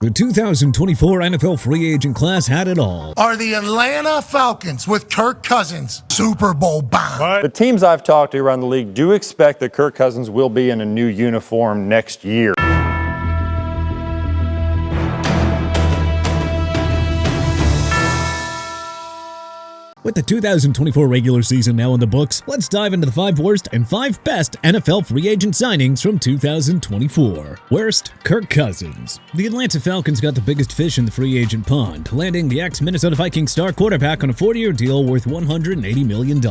The 2024 NFL free agent class had it all. Are the Atlanta Falcons with Kirk Cousins Super Bowl bound? The teams I've talked to around the league do expect that Kirk Cousins will be in a new uniform next year. With the 2024 regular season now in the books, let's dive into the 5 worst and 5 best NFL free agent signings from 2024. Worst, Kirk Cousins. The Atlanta Falcons got the biggest fish in the free agent pond, landing the ex-Minnesota Vikings star quarterback on a 4-year deal worth $180 million,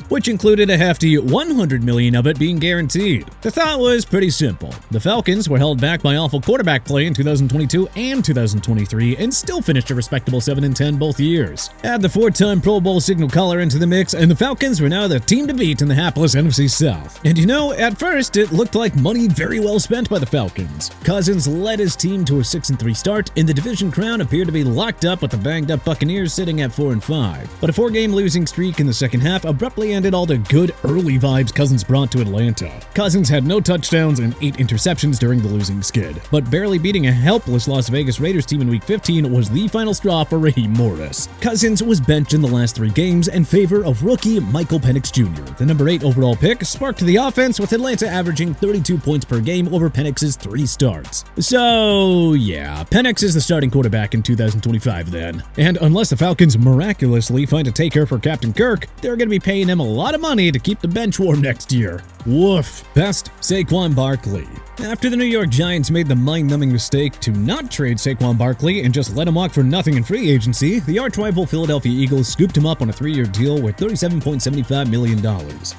which included a hefty $100 million of it being guaranteed. The thought was pretty simple. The Falcons were held back by awful quarterback play in 2022 and 2023 and still finished a respectable 7-10 both years. Add the 4-time Pro Bowl signal caller into the mix, and the Falcons were now the team to beat in the hapless NFC South. And you know, at first, it looked like money very well spent by the Falcons. Cousins led his team to a 6-3 start, and the division crown appeared to be locked up with the banged-up Buccaneers sitting at 4-5. But a 4-game losing streak in the second half abruptly ended all the good early vibes Cousins brought to Atlanta. Cousins had no touchdowns and 8 interceptions during the losing skid, but barely beating a helpless Las Vegas Raiders team in Week 15 was the final straw for Raheem Morris. Cousins was benched in the last 3 games in favor of rookie Michael Penix Jr. The number 8 overall pick sparked the offense, with Atlanta averaging 32 points per game over Penix's 3 starts. So yeah, Penix is the starting quarterback in 2025 then. And unless the Falcons miraculously find a taker for Captain Kirk, they're going to be paying him a lot of money to keep the bench warm next year. Woof. Best, Saquan Barkley. After the New York Giants made the mind-numbing mistake to not trade Saquon Barkley and just let him walk for nothing in free agency, the arch-rival Philadelphia Eagles scooped him up on a 3-year deal worth $37.75 million.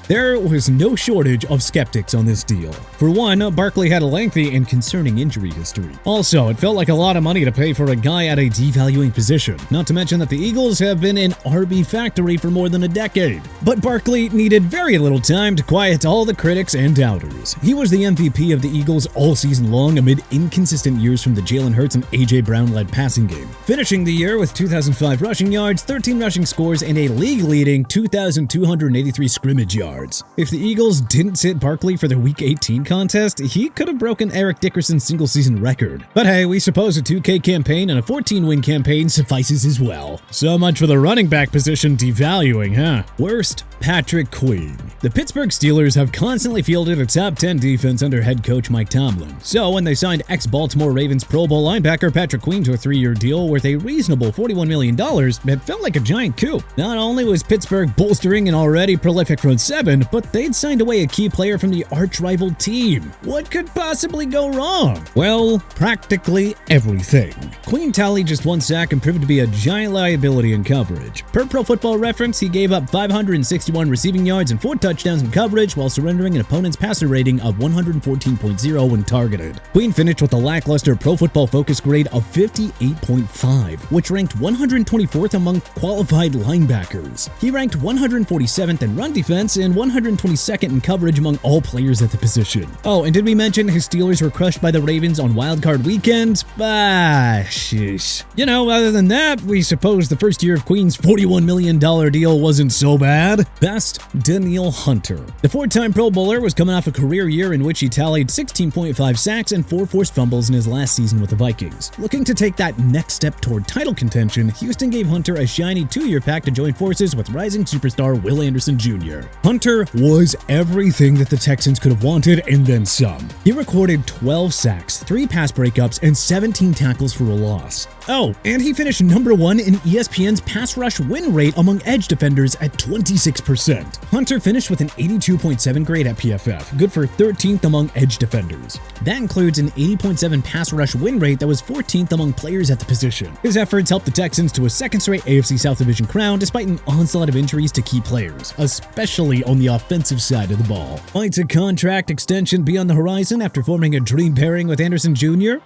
There was no shortage of skeptics on this deal. For one, Barkley had a lengthy and concerning injury history. Also, it felt like a lot of money to pay for a guy at a devaluing position, not to mention that the Eagles have been an RB factory for more than a decade. But Barkley needed very little time to quiet all the critics and doubters. He was the MVP of the Eagles all season long amid inconsistent years from the Jalen Hurts and A.J. Brown-led passing game, finishing the year with 2,005 rushing yards, 13 rushing scores, and a league-leading 2,283 scrimmage yards. If the Eagles didn't sit Barkley for their Week 18 contest, he could have broken Eric Dickerson's single-season record. But hey, we suppose a 2K campaign and a 14-win campaign suffices as well. So much for the running back position devaluing, huh? Worst, Patrick Queen. The Pittsburgh Steelers have constantly fielded a top 10 defense under head coach Mike Tomlin. So when they signed ex-Baltimore Ravens Pro Bowl linebacker Patrick Queen to a 3-year deal worth a reasonable $41 million, it felt like a giant coup. Not only was Pittsburgh bolstering an already prolific front 7, but they'd signed away a key player from the arch-rival team. What could possibly go wrong? Well, practically everything. Queen tallied just 1 sack and proved to be a giant liability in coverage. Per Pro Football Reference, he gave up 561 receiving yards and 4 touchdowns in coverage while surrendering an opponent's passer rating of 114.0 when targeted. Queen finished with a lackluster Pro Football Focus grade of 58.5, which ranked 124th among qualified linebackers. He ranked 147th in run defense and 122nd in coverage among all players at the position. Oh, and did we mention his Steelers were crushed by the Ravens on wildcard weekend? Sheesh. You know, other than that, we suppose the first year of Queen's $41 million deal wasn't so bad. Best, Duane Hunter. The 4-time Pro Bowler was coming off a career year in which he tallied 16.5 sacks and 4 forced fumbles in his last season with the Vikings. Looking to take that next step toward title contention, Houston gave Hunter a shiny 2-year pact to join forces with rising superstar Will Anderson Jr. Hunter was everything that the Texans could have wanted and then some. He recorded 12 sacks, 3 pass breakups, and 17 tackles for a loss. Oh, and he finished number 1 in ESPN's pass rush win rate among edge defenders at 26%. Hunter finished with an 82.7 grade at PFF, good for 13th among edge defenders. That includes an 80.7 pass rush win rate that was 14th among players at the position. His efforts helped the Texans to a 2nd straight AFC South Division crown despite an onslaught of injuries to key players, especially on the offensive side of the ball. Might a contract extension be on the horizon after forming a dream pairing with Anderson Jr.?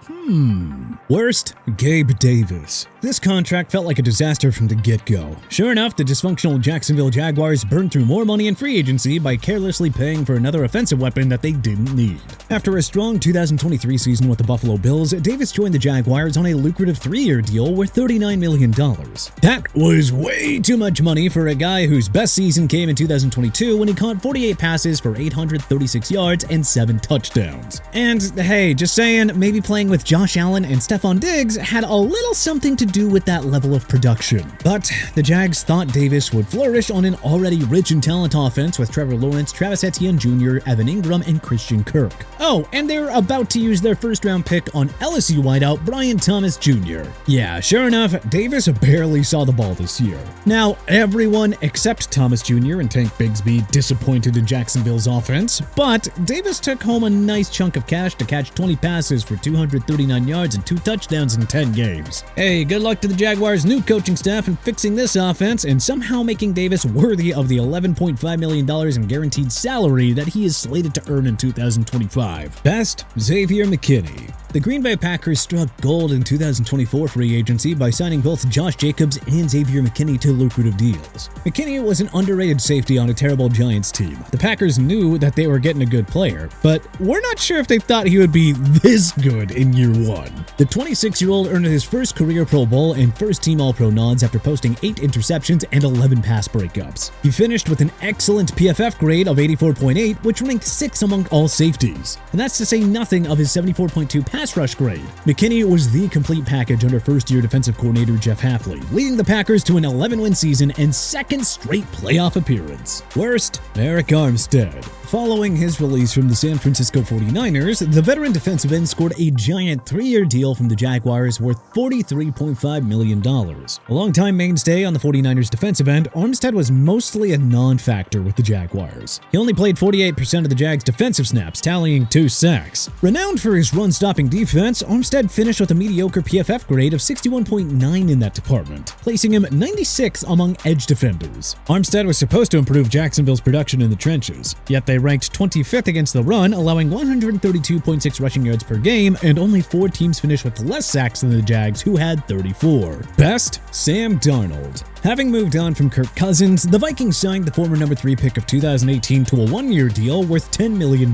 Worst, Gabe Davis. This contract felt like a disaster from the get-go. Sure enough, the dysfunctional Jacksonville Jaguars burned through more money in free agency by carelessly paying for another offensive weapon that they didn't need. After After a strong 2023 season with the Buffalo Bills, Davis joined the Jaguars on a lucrative 3-year deal worth $39 million. That was way too much money for a guy whose best season came in 2022 when he caught 48 passes for 836 yards and 7 touchdowns. And hey, just saying, maybe playing with Josh Allen and Stephon Diggs had a little something to do with that level of production. But the Jags thought Davis would flourish on an already rich in talent offense with Trevor Lawrence, Travis Etienne Jr., Evan Ingram, and Christian Kirk. Oh, and they're about to use their first-round pick on LSU wideout Brian Thomas Jr. Yeah, sure enough, Davis barely saw the ball this year. Now, everyone except Thomas Jr. and Tank Bigsby disappointed in Jacksonville's offense, but Davis took home a nice chunk of cash to catch 20 passes for 239 yards and 2 touchdowns in 10 games. Hey, good luck to the Jaguars' new coaching staff in fixing this offense and somehow making Davis worthy of the $11.5 million in guaranteed salary that he is slated to earn in 2025. Best, Xavier McKinney. The Green Bay Packers struck gold in 2024 free agency by signing both Josh Jacobs and Xavier McKinney to lucrative deals. McKinney was an underrated safety on a terrible Giants team. The Packers knew that they were getting a good player, but we're not sure if they thought he would be this good in year one. The 26-year-old earned his first career Pro Bowl and first-team All-Pro nods after posting 8 interceptions and 11 pass breakups. He finished with an excellent PFF grade of 84.8, which ranked 6th among all safeties. And that's to say nothing of his 74.2 pass rush grade. McKinney was the complete package under first-year defensive coordinator Jeff Hafley, leading the Packers to an 11-win season and second straight playoff appearance. Worst, Arik Armstead. Following his release from the San Francisco 49ers, the veteran defensive end scored a giant 3-year deal from the Jaguars worth $43.5 million. A longtime mainstay on the 49ers defensive end, Armstead was mostly a non-factor with the Jaguars. He only played 48% of the Jags' defensive snaps, tallying 2 sacks. Renowned for his run-stopping defense, Armstead finished with a mediocre PFF grade of 61.9 in that department, placing him 96th among edge defenders. Armstead was supposed to improve Jacksonville's production in the trenches, yet they ranked 25th against the run, allowing 132.6 rushing yards per game, and only 4 teams finished with less sacks than the Jags, who had 34. Best, Sam Darnold. Having moved on from Kirk Cousins, the Vikings signed the former number 3 pick of 2018 to a 1-year deal worth $10 million.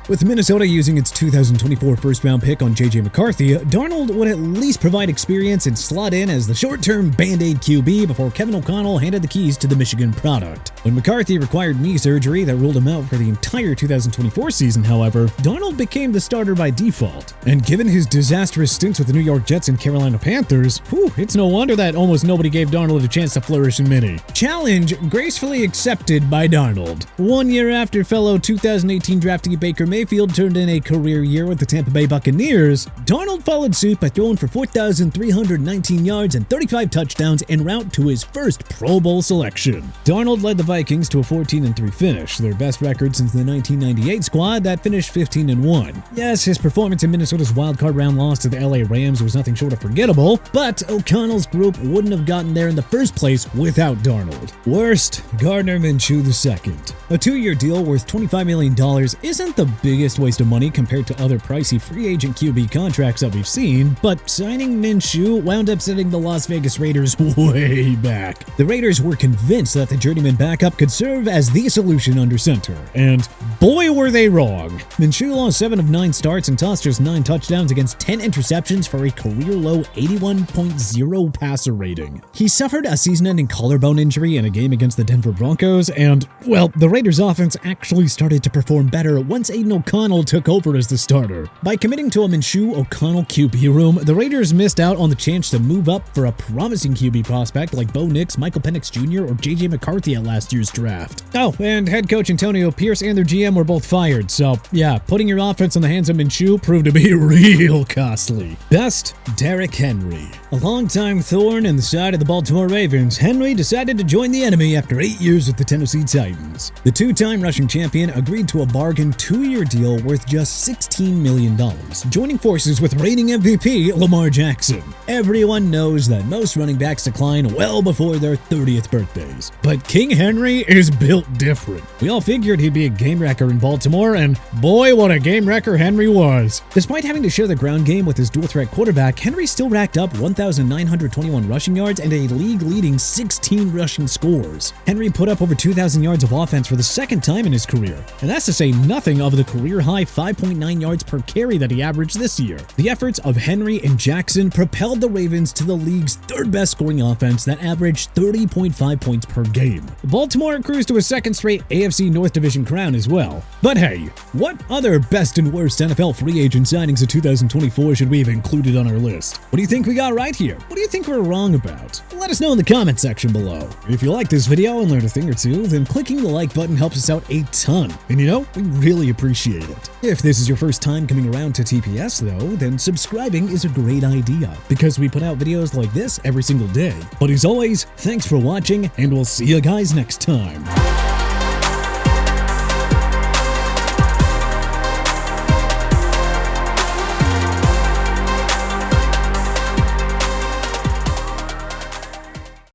With Minnesota using its 2024 first-round pick on J.J. McCarthy, Darnold would at least provide experience and slot in as the short-term Band-Aid QB before Kevin O'Connell handed the keys to the Michigan product. When McCarthy required knee surgery that ruled him out for the entire 2024 season, however, Darnold became the starter by default. And given his disastrous stints with the New York Jets and Carolina Panthers, it's no wonder that almost nobody gave Darnold a chance to flourish in mini. Challenge gracefully accepted by Darnold. 1 year after fellow 2018 draftee Baker Mayfield turned in a career year with the Tampa Bay Buccaneers, Darnold followed suit by throwing for 4,319 yards and 35 touchdowns en route to his first Pro Bowl selection. Darnold led the Vikings to a 14-3 finish, their best record since the 1998 squad that finished 15-1. Yes, his performance in Minnesota's wildcard round loss to the LA Rams was nothing short of forgettable, but O'Connell's group wouldn't have gotten there in the first place without Darnold. Worst, Gardner Minshew II. A 2-year deal worth $25 million isn't the biggest waste of money compared to other pricey free agent QB contracts that we've seen, but signing Minshew wound up setting the Las Vegas Raiders way back. The Raiders were convinced that the journeyman backup could serve as the solution under center, and boy were they wrong. Minshew lost 7 of 9 starts and tossed just 9 touchdowns against 10 interceptions for a career-low 81.0 passer rating. He suffered a season-ending collarbone injury in a game against the Denver Broncos, and, well, the Raiders' offense actually started to perform better once Aiden O'Connell took over as the starter. By committing to a Minshew-O'Connell QB room, the Raiders missed out on the chance to move up for a promising QB prospect like Bo Nix, Michael Penix Jr., or J.J. McCarthy at last year's draft. Oh, and head coach Antonio Pierce and their GM were both fired, so yeah, putting your offense in the hands of Minshew proved to be real costly. Best, Derrick Henry. A longtime thorn in the side of the Baltimore Ravens, Henry decided to join the enemy after 8 years with the Tennessee Titans. The 2-time rushing champion agreed to a bargain 2-year deal worth just $16 million, joining forces with reigning MVP Lamar Jackson. Everyone knows that most running backs decline well before their 30th birthdays, but King Henry is built different. We all figured he he'd be a game wrecker in Baltimore, and boy, what a game wrecker Henry was. Despite having to share the ground game with his dual-threat quarterback, Henry still racked up 1,921 rushing yards and a league-leading 16 rushing scores. Henry put up over 2,000 yards of offense for the second time in his career, and that's to say nothing of the career-high 5.9 yards per carry that he averaged this year. The efforts of Henry and Jackson propelled the Ravens to the league's third-best scoring offense that averaged 30.5 points per game. Baltimore cruised to a second straight AFC North Division crown as well. But hey, what other best and worst NFL free agent signings of 2024 should we have included on our list? What do you think we got right here? What do you think we're wrong about? Let us know in the comment section below. If you like this video and learned a thing or two, then clicking the like button helps us out a ton. And you know, we really appreciate it. If this is your first time coming around to TPS though, then subscribing is a great idea because we put out videos like this every single day. But as always, thanks for watching and we'll see you guys next time.